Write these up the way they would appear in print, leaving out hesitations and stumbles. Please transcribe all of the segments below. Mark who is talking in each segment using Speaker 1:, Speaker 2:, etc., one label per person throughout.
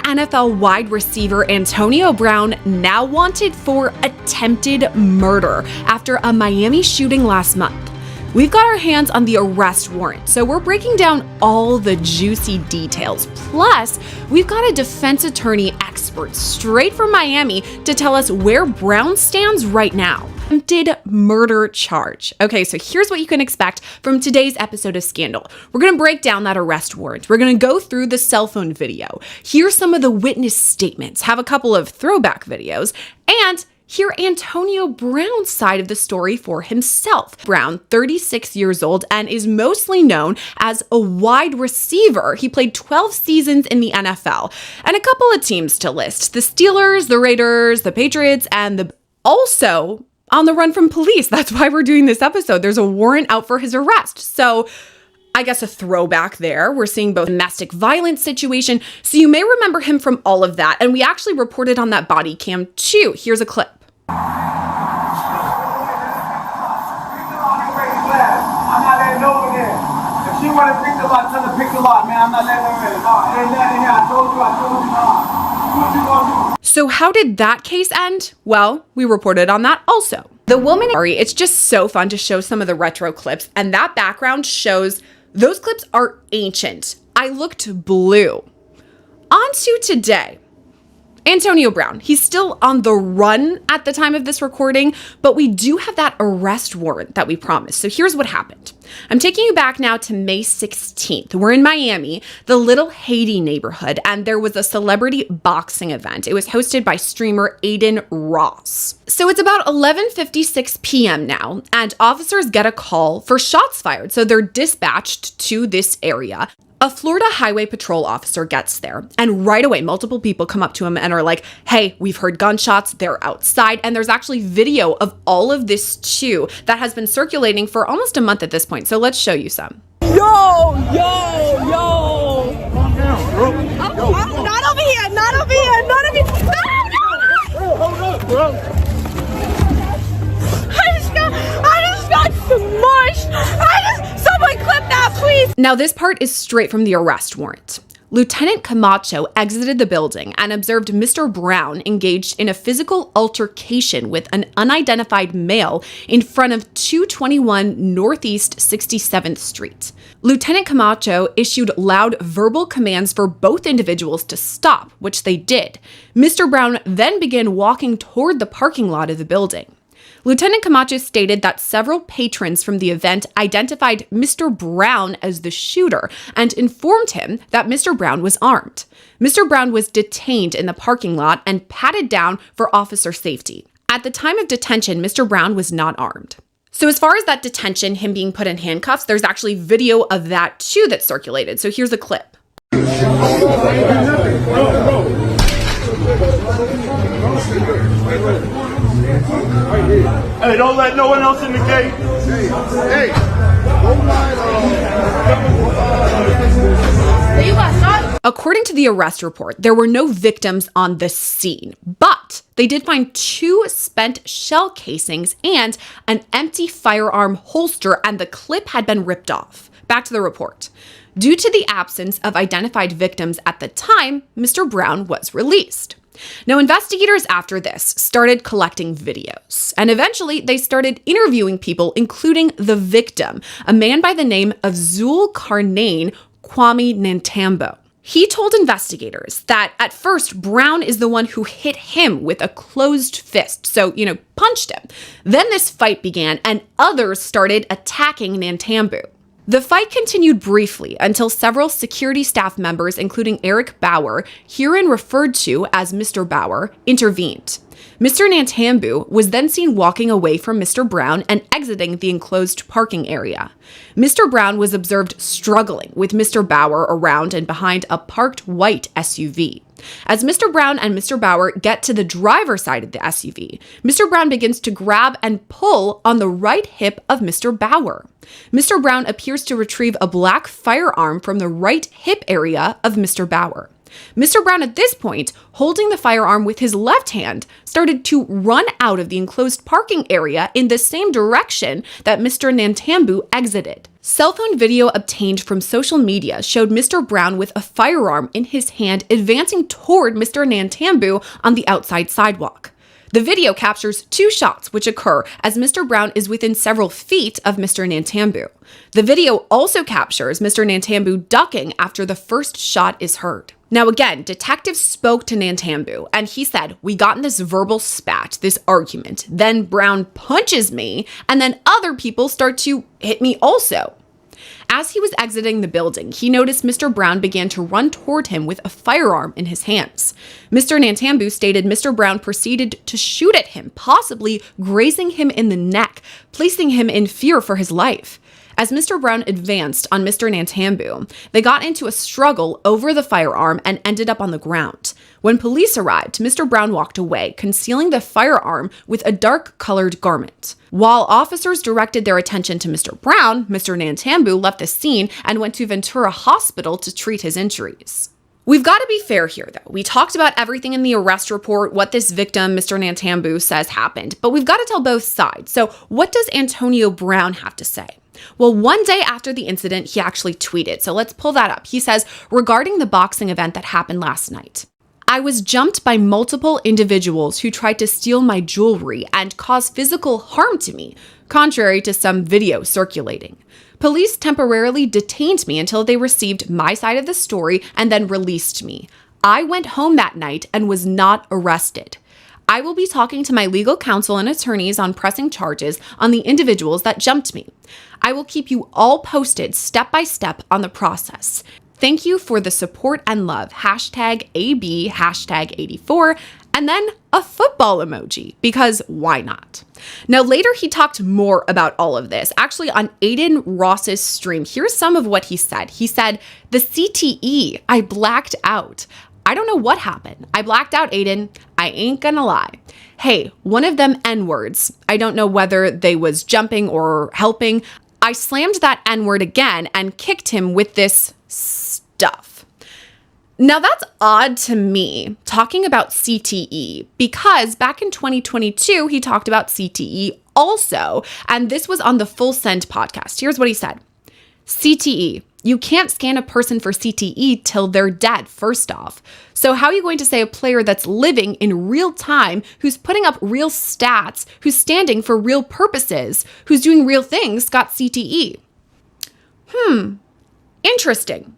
Speaker 1: NFL wide receiver Antonio Brown now wanted for attempted murder after a Miami shooting last month. We've got our hands on the arrest warrant, so we're breaking down all the juicy details. Plus, we've got a defense attorney expert straight from Miami to tell us where Brown stands right now. Attempted murder charge. Okay, so here's what you can expect from today's episode of Scandal. We're going to break down that arrest warrant. We're going to go through the cell phone video, hear some of the witness statements, have a couple of throwback videos, and hear Antonio Brown's side of the story for himself. Brown, 36 years old, and is mostly known as a wide receiver. He played 12 seasons in the NFL, and a couple of teams to list: the Steelers, the Raiders, the Patriots, and the also on the run from police. That's why we're doing this episode. There's a warrant out for his arrest. So I guess a throwback there. We're seeing both domestic violence situation. So you may remember him from all of that. And we actually reported on that body cam too. Here's a clip.
Speaker 2: I'm not letting over there. If she want to pick the lot, tell her pick the lot, man. I'm not letting her in. No, it ain't letting here. I told you, no. What you gonna do?
Speaker 1: So how did that case end? Well, we reported on that also. The woman, it's just so fun to show some of the retro clips, and that background shows those clips are ancient. I looked blue. On to today. Antonio Brown, he's still on the run at the time of this recording, but we do have that arrest warrant that we promised. So here's what happened. I'm taking you back now to May 16th. We're in Miami, the Little Haiti neighborhood, and there was a celebrity boxing event. It was hosted by streamer Aiden Ross. So it's about 11:56 p.m. now, and officers get a call for shots fired. So they're dispatched to this area. A Florida Highway Patrol officer gets there, and right away, multiple people come up to him and are like, hey, we've heard gunshots, they're outside, and there's actually video of all of this too that has been circulating for almost a month at this point, so let's show you some.
Speaker 3: Yo! Calm down, bro. Not over here, not over here, not over here. No!
Speaker 2: Hold up, bro.
Speaker 3: I just got smushed. Someone clip that, please.
Speaker 1: Now, this part is straight from the arrest warrant. Lieutenant Camacho exited the building and observed Mr. Brown engaged in a physical altercation with an unidentified male in front of 221 Northeast 67th Street. Lieutenant Camacho issued loud verbal commands for both individuals to stop, which they did. Mr. Brown then began walking toward the parking lot of the building. Lieutenant Camacho stated that several patrons from the event identified Mr. Brown as the shooter and informed him that Mr. Brown was armed. Mr. Brown was detained in the parking lot and patted down for officer safety. At the time of detention, Mr. Brown was not armed. So as far as that detention, him being put in handcuffs, there's actually video of that too that circulated. So here's a clip.
Speaker 2: Hey, don't let no one else in the gate. Hey.
Speaker 1: According to the arrest report, there were no victims on the scene, but they did find 2 spent shell casings and an empty firearm holster, and the clip had been ripped off. Back to the report. Due to the absence of identified victims at the time, Mr. Brown was released. Now, investigators after this started collecting videos, and eventually they started interviewing people, including the victim, a man by the name of Zulkarnain Kwame Nantambo. He told investigators that at first Brown is the one who hit him with a closed fist, so, punched him. Then this fight began and others started attacking Nantambo. The fight continued briefly until several security staff members, including Eric Bauer, herein referred to as Mr. Bauer, intervened. Mr. Nantambu was then seen walking away from Mr. Brown and exiting the enclosed parking area. Mr. Brown was observed struggling with Mr. Bauer around and behind a parked white SUV. As Mr. Brown and Mr. Bauer get to the driver's side of the SUV, Mr. Brown begins to grab and pull on the right hip of Mr. Bauer. Mr. Brown appears to retrieve a black firearm from the right hip area of Mr. Bauer. Mr. Brown, at this point, holding the firearm with his left hand, started to run out of the enclosed parking area in the same direction that Mr. Nantambu exited. Cell phone video obtained from social media showed Mr. Brown with a firearm in his hand advancing toward Mr. Nantambu on the outside sidewalk. The video captures 2 shots which occur as Mr. Brown is within several feet of Mr. Nantambu. The video also captures Mr. Nantambu ducking after the first shot is heard. Now again, detectives spoke to Nantambu and he said, "We got in this verbal spat, this argument. Then Brown punches me and then other people start to hit me also." As he was exiting the building, he noticed Mr. Brown began to run toward him with a firearm in his hands. Mr. Nantambu stated Mr. Brown proceeded to shoot at him, possibly grazing him in the neck, placing him in fear for his life. As Mr. Brown advanced on Mr. Nantambu, they got into a struggle over the firearm and ended up on the ground. When police arrived, Mr. Brown walked away, concealing the firearm with a dark-colored garment. While officers directed their attention to Mr. Brown, Mr. Nantambu left the scene and went to Ventura Hospital to treat his injuries. We've got to be fair here, though. We talked about everything in the arrest report, what this victim, Mr. Nantambu, says happened, but we've got to tell both sides. So what does Antonio Brown have to say? Well, one day after the incident, he actually tweeted. So let's pull that up. He says, regarding the boxing event that happened last night, "I was jumped by multiple individuals who tried to steal my jewelry and cause physical harm to me, contrary to some video circulating. Police temporarily detained me until they received my side of the story and then released me. I went home that night and was not arrested. I will be talking to my legal counsel and attorneys on pressing charges on the individuals that jumped me. I will keep you all posted step by step on the process. Thank you for the support and love. #AB, #84, and then a football emoji, because why not? Now, later he talked more about all of this, actually on Aiden Ross's stream. Here's some of what he said. He said, "The CTE, I blacked out. I don't know what happened. I blacked out, Aiden. I ain't gonna lie. Hey, one of them N-words. I don't know whether they was jumping or helping. I slammed that N-word again and kicked him with this stuff." Now that's odd to me, talking about CTE, because back in 2022, he talked about CTE also, and this was on the Full Send podcast. Here's what he said. "CTE. You can't scan a person for CTE till they're dead, first off. So how are you going to say a player that's living in real time, who's putting up real stats, who's standing for real purposes, who's doing real things, got CTE? Interesting.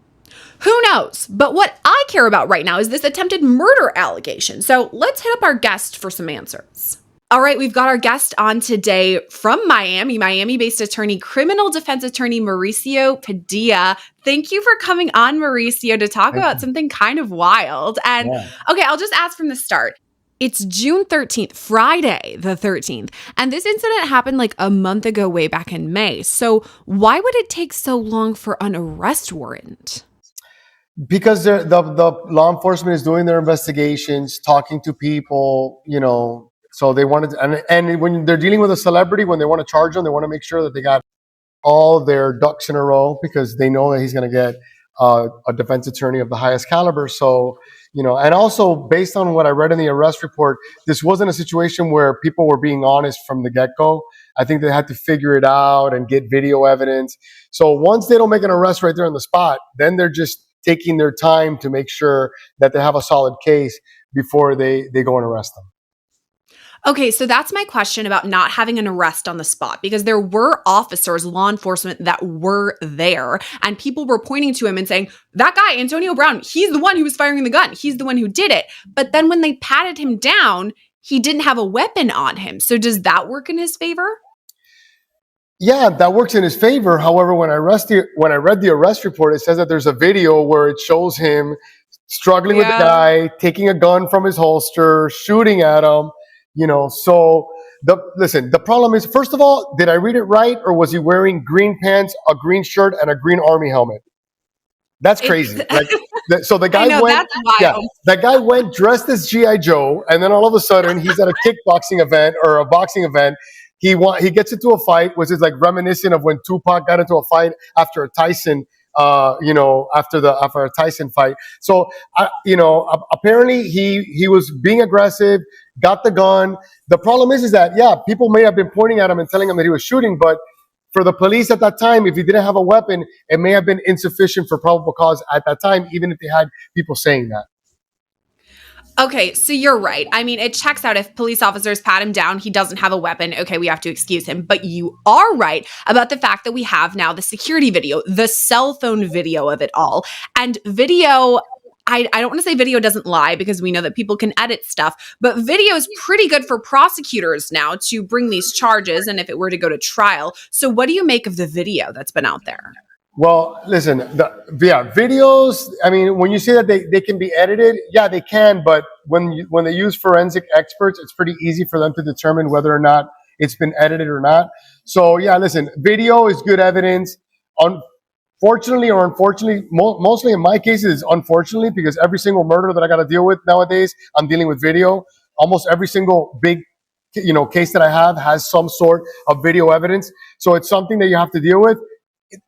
Speaker 1: Who knows? But what I care about right now is this attempted murder allegation. So let's hit up our guest for some answers. All right, we've got our guest on today from Miami-based attorney, criminal defense attorney Mauricio Padilla. Thank you for coming on, Mauricio, to talk about something kind of wild. And okay, I'll just ask from the start. It's June 13th, Friday the 13th, and this incident happened like a month ago, way back in May. So why would it take so long for an arrest warrant?
Speaker 4: Because the law enforcement is doing their investigations, talking to people, so they wanted to, and when they're dealing with a celebrity, when they want to charge them, they want to make sure that they got all their ducks in a row, because they know that he's going to get a defense attorney of the highest caliber. So, and also based on what I read in the arrest report, this wasn't a situation where people were being honest from the get-go. I think they had to figure it out and get video evidence. So once they don't make an arrest right there on the spot, then they're just taking their time to make sure that they have a solid case before they go and arrest them.
Speaker 1: Okay, so that's my question about not having an arrest on the spot, because there were officers, law enforcement that were there, and people were pointing to him and saying, that guy, Antonio Brown, he's the one who was firing the gun. He's the one who did it. But then when they patted him down, he didn't have a weapon on him. So does that work in his favor?
Speaker 4: Yeah, that works in his favor. However, when I read the arrest report, it says that there's a video where it shows him struggling with the guy, taking a gun from his holster, shooting at him. So the problem is, first of all, did I read it right, or was he wearing green pants, a green shirt, and a green army helmet? That's crazy. So the guy that guy went dressed as G.I. Joe, and then all of a sudden he's at a kickboxing event or a boxing event. He gets into a fight, which is like reminiscent of when Tupac got into a fight after a Tyson after a Tyson fight. So, apparently he was being aggressive, got the gun. The problem is that, yeah, people may have been pointing at him and telling him that he was shooting, but for the police at that time, if he didn't have a weapon, it may have been insufficient for probable cause at that time, even if they had people saying that.
Speaker 1: Okay, so you're right. I mean, it checks out if police officers pat him down, he doesn't have a weapon. Okay, we have to excuse him. But you are right about the fact that we have now the security video, the cell phone video of it all. And video, I don't want to say video doesn't lie because we know that people can edit stuff, but video is pretty good for prosecutors now to bring these charges and if it were to go to trial. So what do you make of the video that's been out there?
Speaker 4: Well, listen, videos, I mean, when you say that they can be edited, yeah, they can, but when they use forensic experts, it's pretty easy for them to determine whether or not it's been edited or not. So, yeah, listen, video is good evidence. Unfortunately or unfortunately, mostly in my cases, unfortunately, because every single murder that I got to deal with nowadays, I'm dealing with video. Almost every single big case that I have has some sort of video evidence. So it's something that you have to deal with.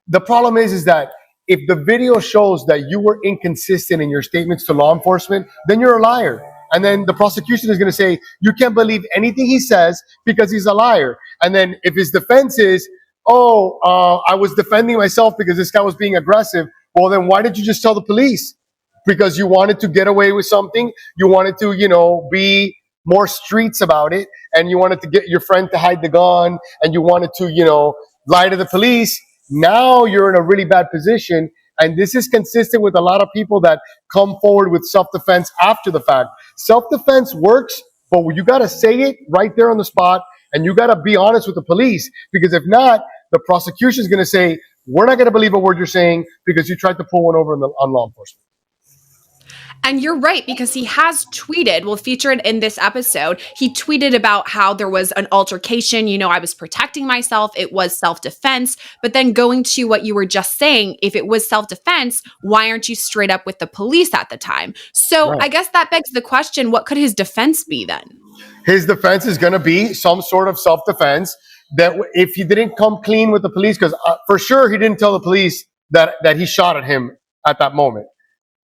Speaker 4: The problem is that if the video shows that you were inconsistent in your statements to law enforcement, then you're a liar. And then the prosecution is going to say, you can't believe anything he says because he's a liar. And then if his defense is, I was defending myself because this guy was being aggressive, well, then why did you just tell the police? Because you wanted to get away with something. You wanted to, be more streets about it. And you wanted to get your friend to hide the gun. And you wanted to, lie to the police. Now you're in a really bad position. And this is consistent with a lot of people that come forward with self-defense after the fact. Self-defense works, but you got to say it right there on the spot. And you got to be honest with the police. Because if not, the prosecution is going to say, we're not going to believe a word you're saying because you tried to pull one over on law enforcement.
Speaker 1: And you're right, because he has tweeted, we'll feature it in this episode. He tweeted about how there was an altercation. I was protecting myself. It was self-defense. But then going to what you were just saying, if it was self-defense, why aren't you straight up with the police at the time? So right. I guess that begs the question, what could his defense be then?
Speaker 4: His defense is going to be some sort of self-defense that if he didn't come clean with the police, because for sure he didn't tell the police that he shot at him at that moment.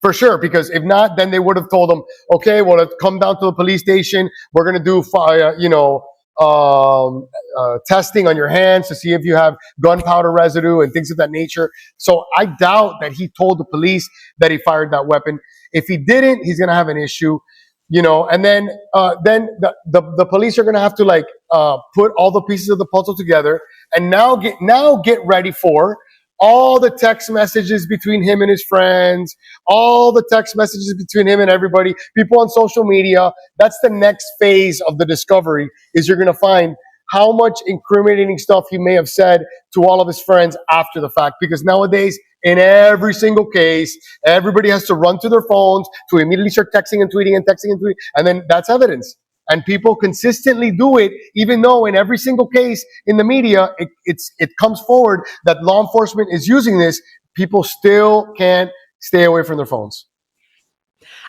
Speaker 4: For sure, because if not, then they would have told him, okay, well, let's come down to the police station. We're going to do, testing on your hands to see if you have gunpowder residue and things of that nature. So I doubt that he told the police that he fired that weapon. If he didn't, he's going to have an issue, and then the police are going to have to put all the pieces of the puzzle together and now get ready for all the text messages between him and his friends, all the text messages between him and everybody, people on social media. That's the next phase of the discovery, is you're going to find how much incriminating stuff he may have said to all of his friends after the fact. Because nowadays, in every single case, everybody has to run to their phones to immediately start texting and tweeting, and then that's evidence. And people consistently do it, even though in every single case in the media, it comes forward that law enforcement is using this. People still can't stay away from their phones.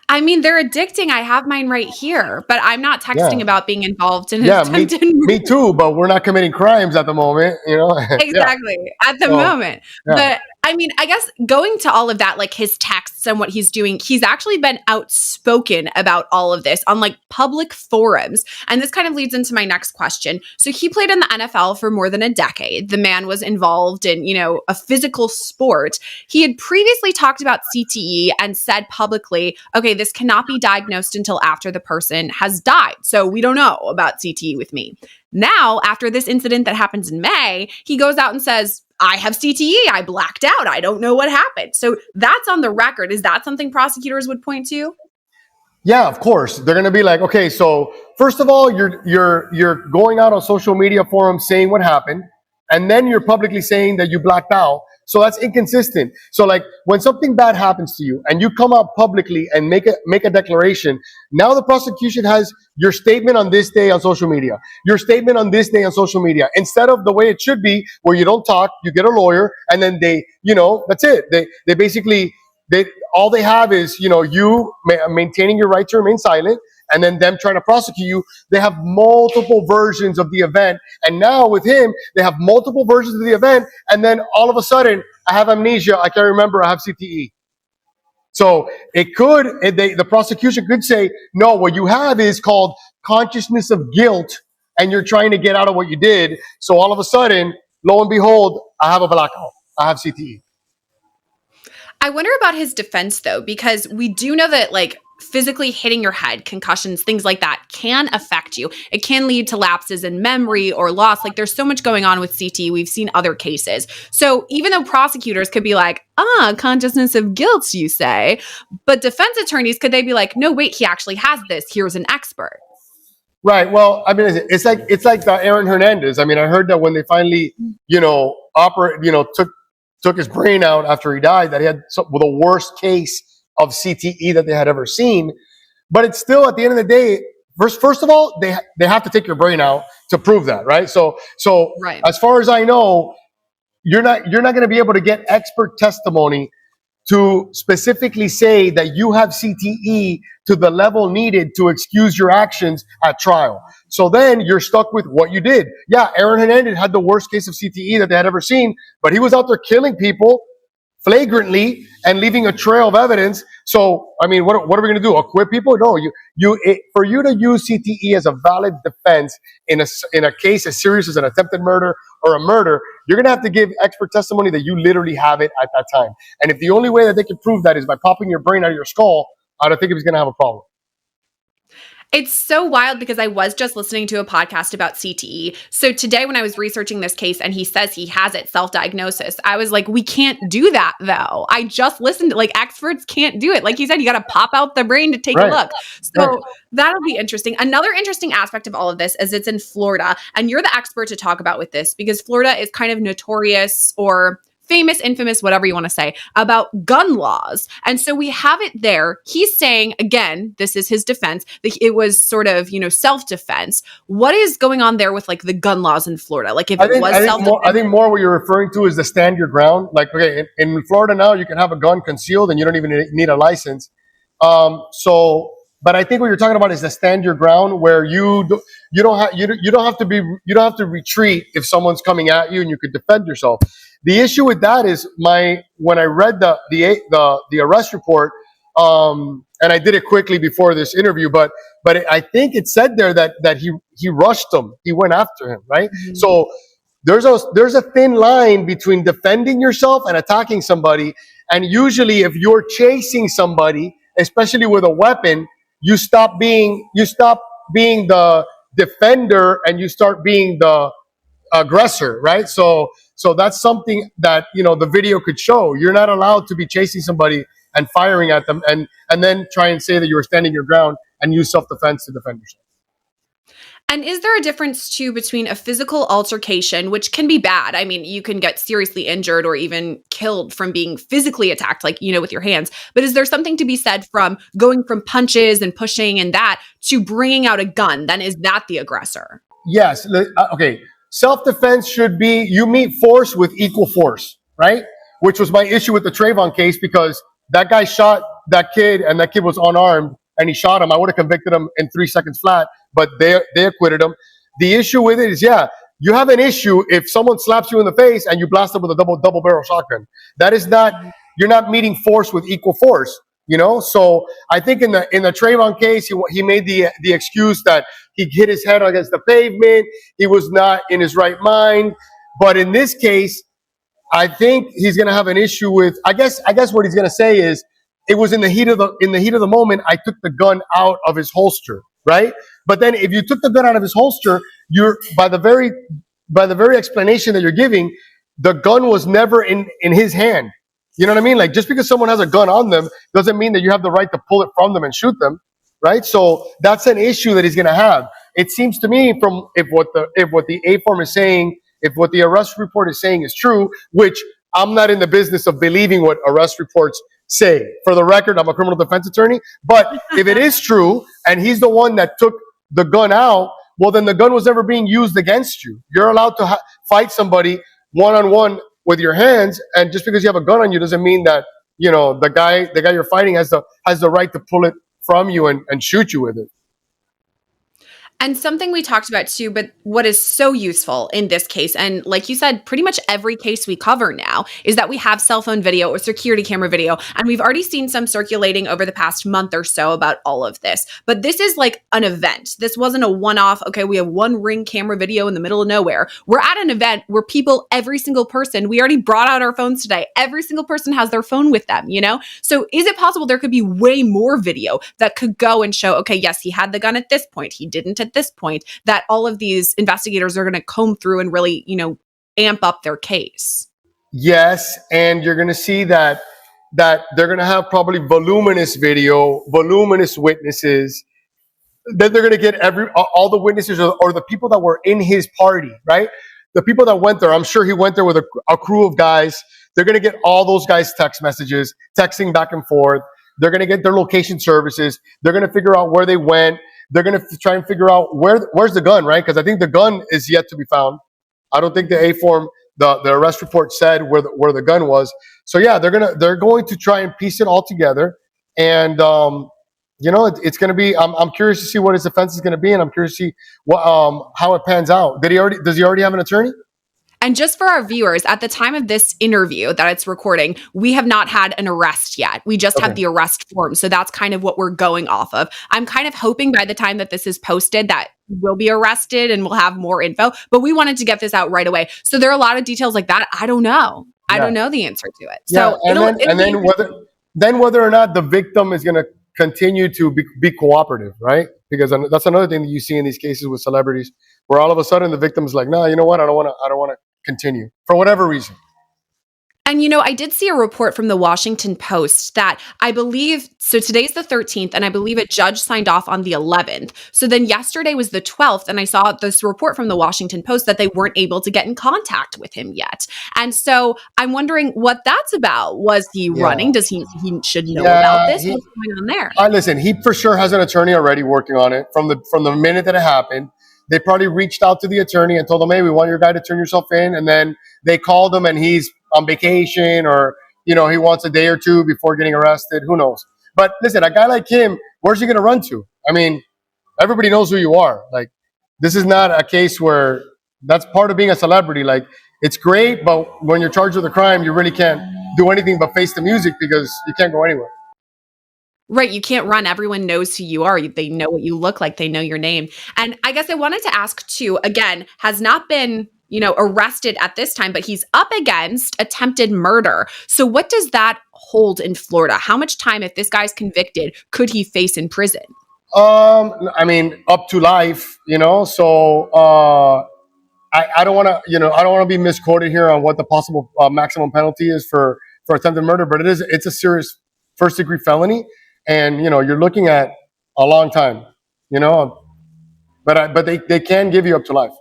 Speaker 1: I mean, they're addicting. I have mine right here, but I'm not texting about being involved in attempted murder.
Speaker 4: Me too, but we're not committing crimes at the moment,
Speaker 1: Exactly, at the moment. Yeah. But I mean, I guess going to all of that, like his texts and what he's doing, he's actually been outspoken about all of this on public forums. And this kind of leads into my next question. So he played in the NFL for more than a decade. The man was involved in, a physical sport. He had previously talked about CTE and said publicly, okay, this cannot be diagnosed until after the person has died. So we don't know about CTE with me. Now, after this incident that happens in May, he goes out and says, I have CTE. I blacked out. I don't know what happened. So that's on the record. Is that something prosecutors would point to?
Speaker 4: Yeah, of course. They're going to be like, okay, so first of all, you're going out on social media forums saying what happened, and then you're publicly saying that you blacked out. So that's inconsistent. So when something bad happens to you and you come out publicly and make a declaration, now the prosecution has your statement on this day on social media, your statement on this day on social media, instead of the way it should be, where you don't talk, you get a lawyer, and then they, that's it. They basically, all they have is, you maintaining your right to remain silent, and then them trying to prosecute you. They have multiple versions of the event. And now with him, they have multiple versions of the event. And then all of a sudden, I have amnesia. I can't remember. I have CTE. So the prosecution could say, no, what you have is called consciousness of guilt, and you're trying to get out of what you did. So all of a sudden, lo and behold, I have a blackout. I have CTE.
Speaker 1: I wonder about his defense, though, because we do know that, like, physically hitting your head, concussions, things like that can affect you. It can lead to lapses in memory or loss. Like, there's so much going on with CTE. We've seen other cases. So even though prosecutors could be like, consciousness of guilt, you say, but defense attorneys, could they be like, no, wait, he actually has this. Here's an expert.
Speaker 4: Right. Well, I mean, it's like the Aaron Hernandez. I mean, I heard that when they finally, took his brain out after he died, that he had the worst case of CTE that they had ever seen. But it's still, at the end of the day, first of all, they have to take your brain out to prove that, right? So
Speaker 1: right.
Speaker 4: As far as I know, you're not going to be able to get expert testimony to specifically say that you have CTE to the level needed to excuse your actions at trial. So then you're stuck with what you did. Yeah, Aaron Hernandez had the worst case of CTE that they had ever seen, but he was out there killing people flagrantly and leaving a trail of evidence. So, I mean, what are we going to do? Acquit people? No, for you to use CTE as a valid defense in a case as serious as an attempted murder or a murder, you're going to have to give expert testimony that you literally have it at that time. And if the only way that they can prove that is by popping your brain out of your skull, I don't think he's going to have a problem.
Speaker 1: It's so wild because I was just listening to a podcast about CTE. So today when I was researching this case and he says he has it, self-diagnosis, I was like, we can't do that though. I just listened to, like, experts can't do it. Like you said, you got to pop out the brain to take a look. So that'll be interesting. Another interesting aspect of all of this is it's in Florida, and you're the expert to talk about with this because Florida is kind of notorious or famous, infamous, whatever you want to say, about gun laws. And so we have it there. He's saying, again, this is his defense, that it was sort of, self-defense. What is going on there with, like, the gun laws in Florida? Like, if it was self-defense?
Speaker 4: I think more what you're referring to is the stand your ground. Like, okay, in Florida now, you can have a gun concealed and you don't even need a license. But I think what you're talking about is the stand your ground, where you don't have to retreat if someone's coming at you, and you could defend yourself. The issue with that is when I read the arrest report, and I did it quickly before this interview, but I think it said there that he rushed him, he went after him, right? Mm-hmm. So there's a thin line between defending yourself and attacking somebody, and usually if you're chasing somebody, especially with a weapon, you stop being the defender and you start being the aggressor, right? So that's something that the video could show. You're not allowed to be chasing somebody and firing at them and then try and say that you were standing your ground and use self-defense to defend yourself.
Speaker 1: And is there a difference too between a physical altercation, which can be bad? I mean, you can get seriously injured or even killed from being physically attacked, like, with your hands. But is there something to be said from going from punches and pushing and that to bringing out a gun? Then is that the aggressor?
Speaker 4: Yes. Okay. Self-defense should be you meet force with equal force, right? Which was my issue with the Trayvon case, because that guy shot that kid and that kid was unarmed and he shot him. I would have convicted him in 3 seconds flat, but they acquitted him. The issue with it is, you have an issue if someone slaps you in the face and you blast them with a double barrel shotgun. That is not, you're not meeting force with equal force, So I think in the Trayvon case, he made the excuse that he hit his head against the pavement. He was not in his right mind. But in this case, I think he's going to have an issue with, I guess what he's going to say is, it was in the heat of the moment, I took the gun out of his holster, right? But then if you took the gun out of his holster, you're by the very explanation that you're giving, the gun was never in his hand. You know what I mean? Like, just because someone has a gun on them doesn't mean that you have the right to pull it from them and shoot them, right? So that's an issue that he's going to have. It seems to me, from if what the A form is saying, if what the arrest report is saying is true, which I'm not in the business of believing what arrest reports say. For the record, I'm a criminal defense attorney. But if it is true and he's the one that took the gun out, well, then the gun was never being used against you. You're allowed to fight somebody one-on-one with your hands, and just because you have a gun on you doesn't mean that the guy you're fighting has the right to pull it from you and shoot you with it.
Speaker 1: And something we talked about too, but what is so useful in this case, and like you said, pretty much every case we cover now, is that we have cell phone video or security camera video. And we've already seen some circulating over the past month or so about all of this. But this is like an event. This wasn't a one-off, okay, we have one Ring camera video in the middle of nowhere. We're at an event where people, every single person, we already brought out our phones today. Every single person has their phone with them, So is it possible there could be way more video that could go and show, okay, yes, he had the gun at this point, he didn't at this point, that all of these investigators are going to comb through and really, amp up their case?
Speaker 4: Yes, and you're going to see that they're going to have probably voluminous video, voluminous witnesses. Then they're going to get all the witnesses or the people that were in his party, right? The people that went there. I'm sure he went there with a crew of guys. They're going to get all those guys' text messages, texting back and forth. They're going to get their location services. They're going to figure out where they went. They're going to try and figure out where's the gun, right? Because I think the gun is yet to be found. I don't think the A form, the arrest report said where the gun was. So yeah, they're going to try and piece it all together. And it's going to be. I'm curious to see what his defense is going to be, and I'm curious to see how it pans out. Does he already have an attorney?
Speaker 1: And just for our viewers, at the time of this interview that it's recording, we have not had an arrest yet. We just have the arrest form. So that's kind of what we're going off of. I'm kind of hoping by the time that this is posted that we'll be arrested and we'll have more info. But we wanted to get this out right away. So there are a lot of details like that. I don't know. I don't know the answer to it. So
Speaker 4: then whether or not the victim is going to continue to be cooperative, right? Because that's another thing that you see in these cases with celebrities, where all of a sudden the victim is like, no, you know what? I don't want to continue for whatever reason.
Speaker 1: And, I did see a report from the Washington Post that I believe, so today's the 13th, and I believe a judge signed off on the 11th. So then yesterday was the 12th, and I saw this report from the Washington Post that they weren't able to get in contact with him yet. And so I'm wondering what that's about. Was he running? Does he should know about this? What's going on there?
Speaker 4: Listen, he for sure has an attorney already working on it from the minute that it happened. They probably reached out to the attorney and told him, hey, we want your guy to turn yourself in. And then they called him and he's on vacation, or, he wants a day or two before getting arrested. Who knows? But listen, a guy like him, where's he going to run to? I mean, everybody knows who you are. Like, this is not a case where that's part of being a celebrity. Like, it's great, but when you're charged with a crime, you really can't do anything but face the music because you can't go anywhere.
Speaker 1: Right. You can't run. Everyone knows who you are. They know what you look like. They know your name. And I guess I wanted to ask too, again, has not been, arrested at this time, but he's up against attempted murder. So what does that hold in Florida? How much time, if this guy's convicted, could he face in prison?
Speaker 4: I mean, up to life, so, I don't want to be misquoted here on what the possible maximum penalty is for attempted murder, but it's a serious first degree felony. And, you're looking at a long time, but they can give you up to life.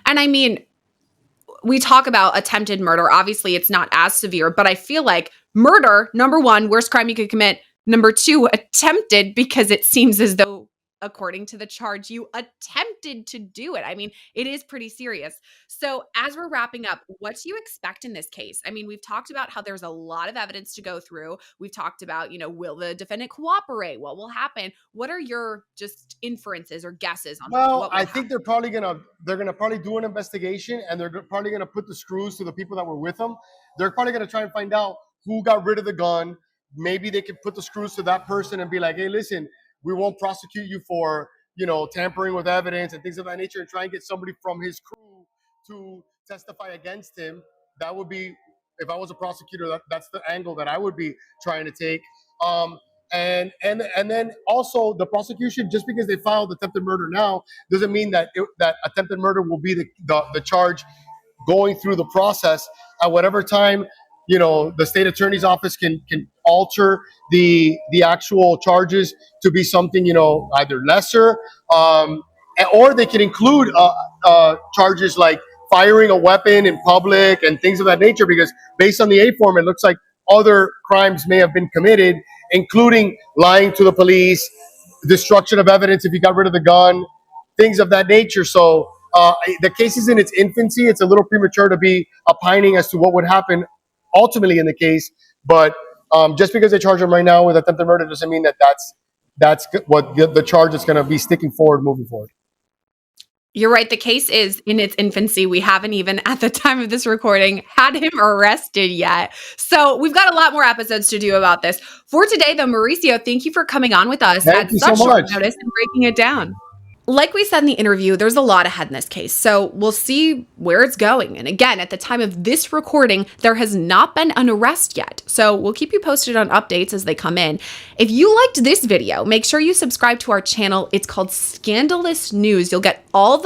Speaker 1: And I mean, we talk about attempted murder. Obviously, it's not as severe, but I feel like murder, number one, worst crime you could commit. Number two, attempted, because it seems as though, according to the charge, you attempted to do it. I mean, it is pretty serious. So as we're wrapping up, what do you expect in this case? I mean, we've talked about how there's a lot of evidence to go through. We've talked about, will the defendant cooperate? What will happen? What are your just inferences or guesses on what will happen?
Speaker 4: I think they're gonna probably do an investigation, and they're probably gonna put the screws to the people that were with them. They're probably gonna try and find out who got rid of the gun. Maybe they could put the screws to that person and be like, hey, listen, we won't prosecute you for, tampering with evidence and things of that nature, and try and get somebody from his crew to testify against him. That would be, if I was a prosecutor, that's the angle that I would be trying to take. And then also the prosecution, just because they filed attempted murder now, doesn't mean that that attempted murder will be the charge going through the process at whatever time. The state attorney's office can alter the actual charges to be something, either lesser, or they can include charges like firing a weapon in public and things of that nature, because based on the A form, it looks like other crimes may have been committed, including lying to the police, destruction of evidence if you got rid of the gun, things of that nature. So the case is in its infancy. It's a little premature to be opining as to what would happen ultimately in the case, But just because they charge him right now with attempted murder doesn't mean that that's what the charge is going to be sticking forward, moving forward.
Speaker 1: You're right. The case is in its infancy. We haven't even, at the time of this recording, had him arrested yet. So we've got a lot more episodes to do about this. For today, though, Mauricio, thank you for coming on with us
Speaker 4: Thank
Speaker 1: at
Speaker 4: you
Speaker 1: such
Speaker 4: so
Speaker 1: short
Speaker 4: much.
Speaker 1: notice and breaking it down. Like we said in the interview, there's a lot ahead in this case, so we'll see where it's going. And again, at the time of this recording, there has not been an arrest yet, so we'll keep you posted on updates as they come in. If you liked this video, make sure you subscribe to our channel. It's called Scandalous News. You'll get all the